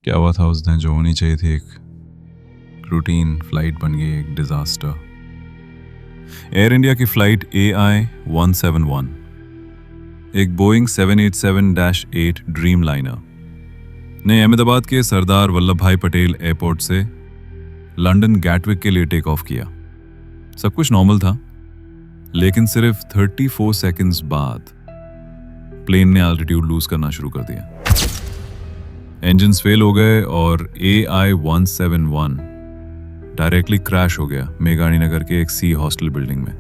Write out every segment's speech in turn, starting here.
क्या हुआ था उस दिन जो होनी चाहिए थी एक रूटीन फ्लाइट बन गई एक डिजास्टर। एयर इंडिया की फ्लाइट AI-171 एक बोइंग 787-8 ड्रीम लाइनर ने अहमदाबाद के सरदार वल्लभ भाई पटेल एयरपोर्ट से लंदन गैटविक के लिए टेक ऑफ किया। सब कुछ नॉर्मल था, लेकिन सिर्फ 34 सेकंड्स बाद प्लेन ने एल्टीट्यूड लूज करना शुरू कर दिया। इंजन्स फेल हो गए और AI-171 डायरेक्टली क्रैश हो गया मेघानी नगर के एक सी हॉस्टल बिल्डिंग में।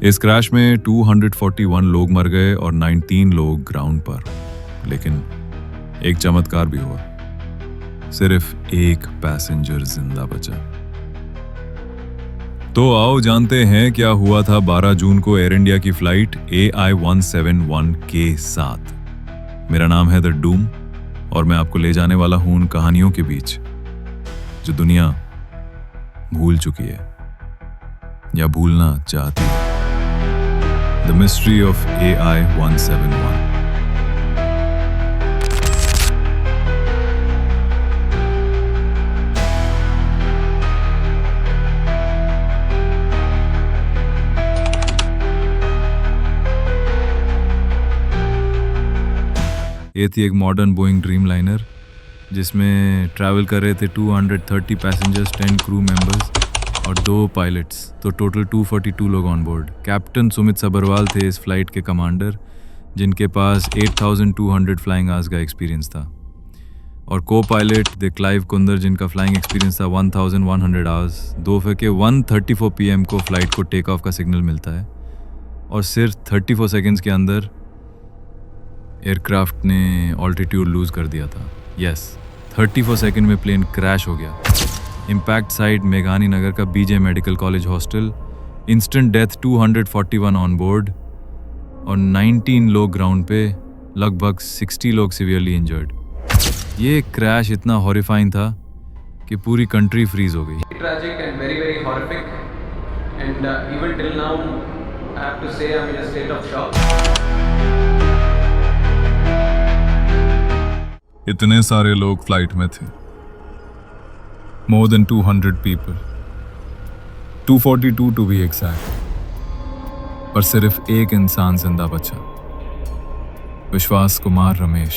इस क्रैश में 241 लोग मर गए और 19 लोग ग्राउंड पर। लेकिन एक चमत्कार भी हुआ, सिर्फ एक पैसेंजर जिंदा बचा। तो आओ जानते हैं क्या हुआ था 12 जून को एयर इंडिया की फ्लाइट AI-171 के साथ। मेरा नाम है द डूम और मैं आपको ले जाने वाला हूं उन कहानियों के बीच जो दुनिया भूल चुकी है या भूलना चाहती है। The mystery of AI-171। ये थी एक मॉडर्न बोइंग ड्रीम लाइनर जिसमें ट्रैवल कर रहे थे 230 पैसेंजर्स, 10 क्रू मेंबर्स और 2 पायलट्स, तो टोटल 242 लोग on board. Captain Sumit Sabharwal थे इस फ्लाइट के कमांडर, जिनके पास 8200 फ्लाइंग आवर्स का एक्सपीरियंस था, और को पायलट द क्लाइव कुंदर, जिनका फ्लाइंग एक्सपीरियंस था 1100 आवर्स। दोपहर के 1:34 PM को फ्लाइट को टेक ऑफ का सिग्नल मिलता है और सिर्फ 34 सेकेंड्स के अंदर एयरक्राफ्ट ने ऑल्टीट्यूड लूज कर दिया था। यस, 34 सेकंड में प्लेन क्रैश हो गया। इम्पैक्ट साइट मेघानी नगर का BJ medical college hostel. Instant death 241 on board और 19 लोग ग्राउंड पे, लगभग 60 लोग सिवियरली इंजर्ड। ये क्रैश इतना हॉरिफाइंग था कि पूरी कंट्री फ्रीज हो गई। Tragic and very very horrific, and even till now I have to say I'm in a state of shock. इतने सारे लोग फ्लाइट में थे, more than 200 people, 242 to be exact, पर सिर्फ एक इंसान जिंदा बचा, विश्वास कुमार रमेश।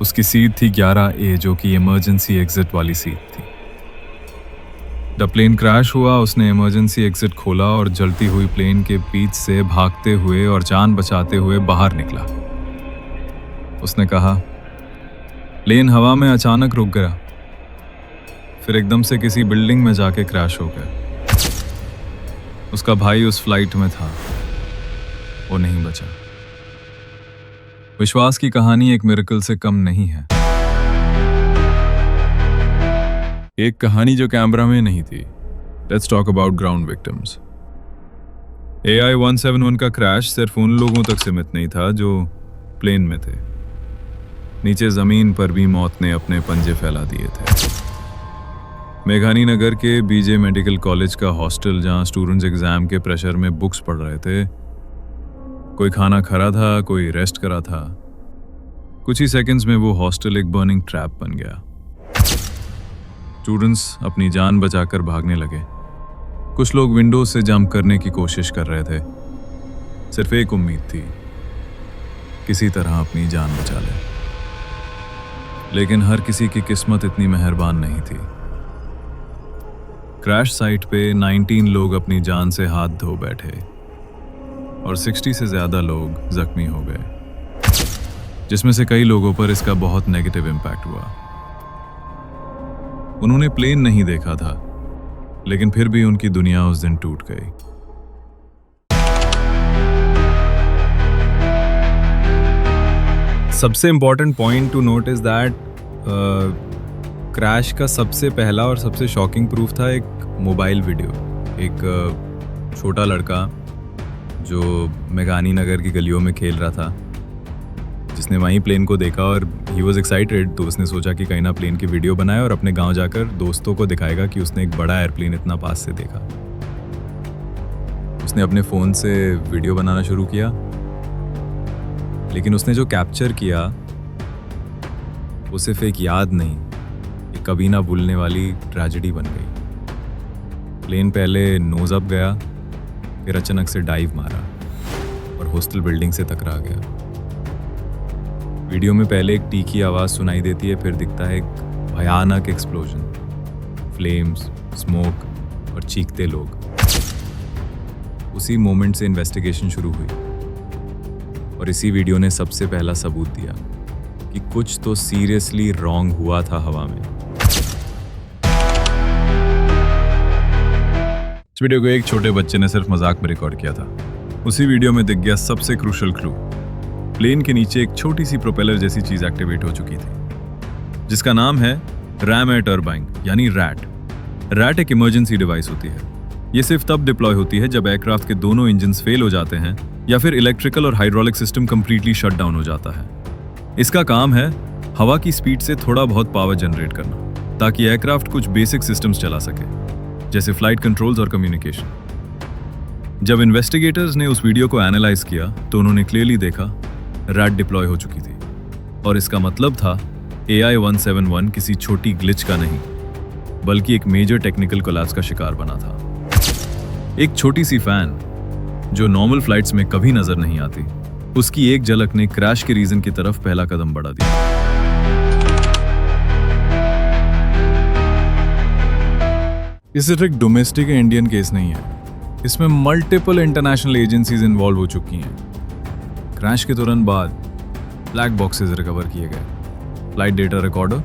उसकी सीट थी 11A, जो कि इमरजेंसी एग्जिट वाली सीट थी। जब प्लेन क्रैश हुआ, उसने इमरजेंसी एग्जिट खोला और जलती हुई प्लेन के बीच से भागते हुए और जान बचाते हुए बाहर निकला। उसने कहा, प्लेन हवा में अचानक रुक गया, फिर एकदम से किसी बिल्डिंग में जाके क्रैश हो गया। उसका भाई उस फ्लाइट में था, वो नहीं बचा। विश्वास की कहानी एक मिरेकल से कम नहीं है। एक कहानी जो कैमरा में नहीं थी। Let's talk about ground victims. AI-171 का क्रैश सिर्फ उन लोगों तक सीमित नहीं था जो प्लेन में थे। नीचे जमीन पर भी मौत ने अपने पंजे फैला दिए थे। मेघानी नगर के BJ मेडिकल कॉलेज का हॉस्टल, जहां स्टूडेंट्स एग्जाम के प्रेशर में बुक्स पढ़ रहे थे, कोई खाना खा रहा था, कोई रेस्ट करा था। कुछ ही सेकंड्स में वो हॉस्टल एक बर्निंग ट्रैप बन गया। स्टूडेंट्स अपनी जान बचाकर भागने लगे। कुछ लोग विंडो से जंप करने की कोशिश कर रहे थे। सिर्फ एक उम्मीद थी, किसी तरह अपनी जान बचा ले। लेकिन हर किसी की किस्मत इतनी मेहरबान नहीं थी। क्रैश साइट पे 19 लोग अपनी जान से हाथ धो बैठे और 60 से ज्यादा लोग जख्मी हो गए, जिसमें से कई लोगों पर इसका बहुत नेगेटिव इम्पैक्ट हुआ। उन्होंने प्लेन नहीं देखा था, लेकिन फिर भी उनकी दुनिया उस दिन टूट गई। सबसे important point two note is that crash का सबसे पहला और सबसे शॉकिंग प्रूफ था एक मोबाइल वीडियो। एक छोटा लड़का जो मेघानी नगर की गलियों में खेल रहा था, जिसने वहीं प्लेन को देखा और ही वॉज एक्साइटेड, तो उसने सोचा कि कहीं ना प्लेन की वीडियो बनाए और अपने गांव जाकर दोस्तों को दिखाएगा कि उसने एक बड़ा एयरप्लेन इतना पास से देखा। उसने अपने फ़ोन से वीडियो बनाना शुरू किया, लेकिन उसने जो कैप्चर किया वो सिर्फ एक याद नहीं, एक कभी ना भूलने वाली ट्रेजेडी बन गई। प्लेन पहले नोज अप गया, फिर अचानक से डाइव मारा और हॉस्टल बिल्डिंग से टकरा गया। वीडियो में पहले एक तीखी आवाज सुनाई देती है, फिर दिखता है एक भयानक एक्सप्लोजन, फ्लेम्स, स्मोक और चीखते लोग। उसी मोमेंट से इन्वेस्टिगेशन शुरू हुई और इसी वीडियो ने सबसे पहला सबूत दिया कि कुछ तो सीरियसली रॉन्ग हुआ था हवा में। इस वीडियो को एक छोटे बच्चे ने सिर्फ मजाक में रिकॉर्ड किया था। उसी वीडियो में दिख गया सबसे क्रूशियल क्लू। प्लेन के नीचे एक छोटी सी प्रोपेलर जैसी चीज एक्टिवेट हो चुकी थी, जिसका नाम है रैम एयर टर्बाइन यानी रैट। रैट एक इमरजेंसी डिवाइस होती है। ये सिर्फ तब डिप्लॉय होती है जब एयरक्राफ्ट के दोनों इंजन्स फेल हो जाते हैं या फिर इलेक्ट्रिकल और hydraulic system completely shut down हो जाता है। इसका काम है हवा की स्पीड से थोड़ा बहुत पावर जनरेट करना, ताकि एयरक्राफ्ट कुछ बेसिक सिस्टम्स चला सके, जैसे फ्लाइट कंट्रोल्स और कम्युनिकेशन। जब इन्वेस्टिगेटर्स ने उस वीडियो को एनालाइज किया तो उन्होंने क्लियरली देखा रैट डिप्लॉय हो चुकी थी, और इसका मतलब था AI-171 किसी छोटी ग्लिच का नहीं, बल्कि एक मेजर टेक्निकल कोलैप्स का शिकार बना था। एक छोटी सी फैन जो नॉर्मल फ्लाइट्स में कभी नजर नहीं आती, उसकी एक झलक ने क्रैश के रीजन की तरफ पहला कदम बढ़ा दिया। ये सिर्फ एक डोमेस्टिक इंडियन केस नहीं है, इसमें मल्टीपल इंटरनेशनल एजेंसीज इन्वॉल्व हो चुकी हैं। क्रैश के तुरंत बाद ब्लैक बॉक्सेस रिकवर किए गए, फ्लाइट डेटा रिकॉर्डर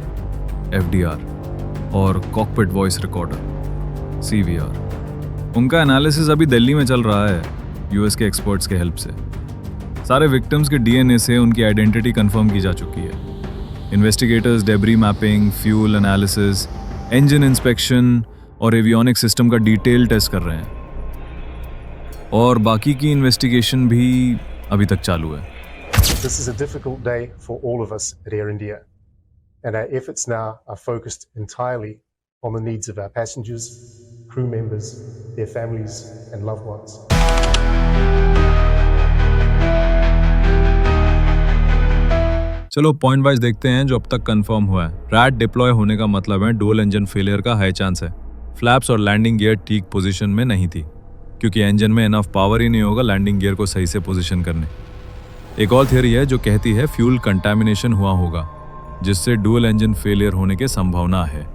FDR और कॉकपिट वॉइस रिकॉर्डर CVR। उनका एनालिसिस अभी दिल्ली में चल रहा है US के एक्सपर्ट्स के हेल्प से। सारे विक्टिम्स के DNA से उनकी आइडेंटिटी कंफर्म की जा चुकी है। Investigators debris mapping, fuel analysis, engine inspection और एवियोनिक सिस्टम का डिटेल टेस्ट कर रहे हैं, और बाकी की इन्वेस्टिगेशन भी अभी तक चालू है। This is a difficult day for all of us at Air India, and our efforts now are focused entirely on the needs of our passengers, crew members, their families and loved ones. चलो point wise देखते हैं जो अब तक confirm हुआ है। Rat deploy होने का मतलब है डुअल इंजन फेलियर का हाई चांस है। फ्लैप्स और लैंडिंग गियर ठीक पोजीशन में नहीं थी, क्योंकि इंजन में इनफ पावर ही नहीं होगा लैंडिंग गियर को सही से पोजीशन करने। एक और थियरी है जो कहती है फ्यूल कंटामिनेशन हुआ होगा, जिससे डुअल इंजन फेलियर होने की संभावना है।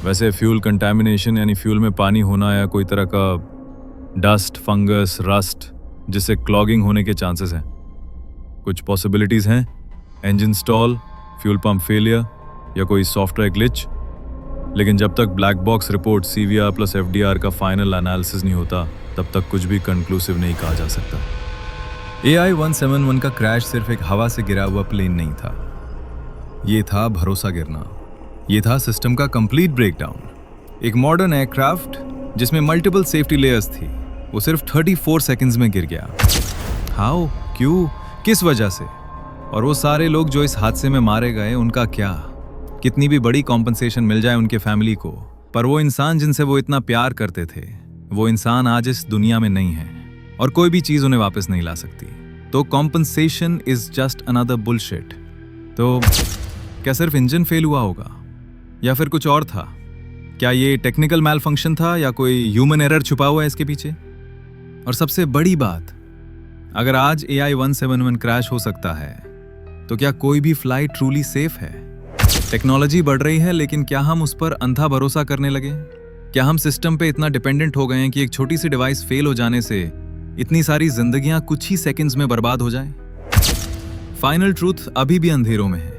वैसे फ्यूल कंटामिनेशन यानी फ्यूल में पानी होना या कोई तरह का डस्ट, फंगस, रस्ट, जिससे क्लॉगिंग होने के चांसेस हैं। कुछ पॉसिबिलिटीज हैं, engine stall, fuel pump failure या कोई सॉफ्टवेयर ग्लिच। लेकिन जब तक black box report CVR plus FDR का फाइनल एनालिसिस नहीं होता, तब तक कुछ भी कंक्लूसिव नहीं कहा जा सकता। AI-171 का क्रैश सिर्फ एक हवा से गिरा हुआ प्लेन नहीं था, ये था भरोसा गिरना, ये था सिस्टम का कंप्लीट ब्रेकडाउन। एक मॉडर्न एयरक्राफ्ट जिसमें मल्टीपल सेफ्टी लेयर्स थी, वो सिर्फ 34 सेकंड्स में गिर गया। हाउ, क्यों, किस वजह से? और वो सारे लोग जो इस हादसे में मारे गए, उनका क्या? कितनी भी बड़ी कॉम्पनसेशन मिल जाए उनके फैमिली को, पर वो इंसान जिनसे वो इतना प्यार करते थे, वो इंसान आज इस दुनिया में नहीं है, और कोई भी चीज उन्हें वापस नहीं ला सकती। तो compensation is just another bullshit. तो क्या सिर्फ इंजन फेल हुआ होगा या फिर कुछ और था? क्या ये टेक्निकल मैल फंक्शन था या कोई ह्यूमन एरर छुपा हुआ है इसके पीछे? और सबसे बड़ी बात, अगर आज AI-171 क्रैश हो सकता है, तो क्या कोई भी फ्लाइट ट्रूली सेफ है? टेक्नोलॉजी बढ़ रही है, लेकिन क्या हम उस पर अंधा भरोसा करने लगे? क्या हम सिस्टम पे इतना डिपेंडेंट हो गए हैं कि एक छोटी सी डिवाइस फेल हो जाने से इतनी सारी जिंदगियां कुछ ही सेकंड्स में बर्बाद हो जाएं? फाइनल ट्रूथ अभी भी अंधेरों में है।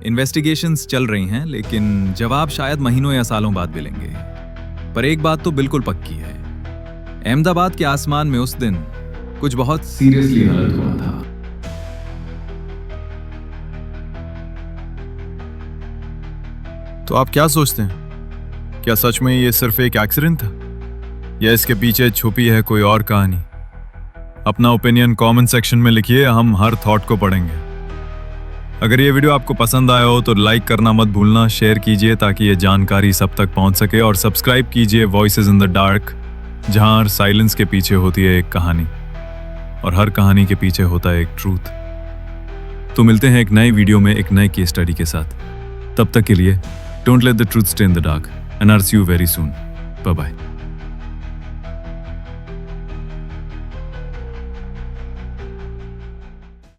इन्वेस्टिगेशंस चल रही हैं, लेकिन जवाब शायद महीनों या सालों बाद मिलेंगे। पर एक बात तो बिल्कुल पक्की है, अहमदाबाद के आसमान में उस दिन कुछ बहुत सीरियसली गलत हुआ था। तो आप क्या सोचते हैं? क्या सच में ये सिर्फ एक एक्सीडेंट था, या इसके पीछे छुपी है कोई और कहानी? अपना ओपिनियन कमेंट सेक्शन में लिखिए, हम हर थॉट को पढ़ेंगे। अगर ये वीडियो आपको पसंद आया हो तो लाइक करना मत भूलना, शेयर कीजिए ताकि ये जानकारी सब तक पहुंच सके, और सब्सक्राइब कीजिए वॉइसेस इन द डार्क, जहां हर साइलेंस के पीछे होती है एक कहानी, और हर कहानी के पीछे होता है एक ट्रूथ। तो मिलते हैं एक नए वीडियो में एक नए केस स्टडी के साथ। तब तक के लिए don't let the truth stay in the dark and are see you very soon. Bye bye.